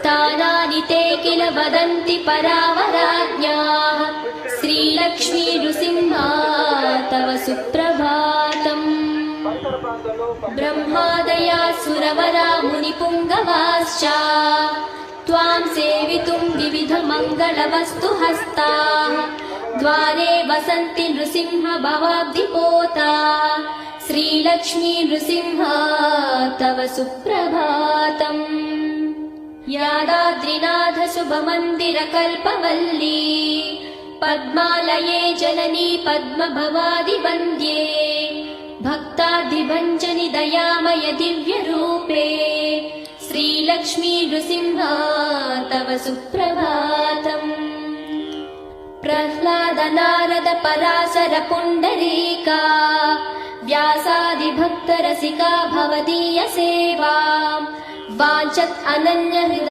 स्थानानि ते किल वदन्ति परावराज्ञाः श्रीलक्ष्मी नृसिंहा तव सुप्रभातम् ब्रह्मादया सुरवरा मुनिपुङ्गवाश्च त्वां सेवितुं विविधमङ्गलवस्तुहस्ताः द्वारे वसन्ति नृसिंह भवाब्धिपोता श्रीलक्ष्मी नृसिंहा तव सुप्रभातम् यादाद्रिनाथ शुभमन्दिरकल्पवल्ली पद्मालये जननी पद्मभवादिवन्द्ये भक्ताधिभञ्जनि दयामय दिव्यरूपे श्रीलक्ष्मी नृसिंहा तव सुप्रभातम् प्रह्लाद नारद पराशर पुण्डरीका व्यासादिभक्तरसिका भवदीय सेवा वाञ्छत् अनन्य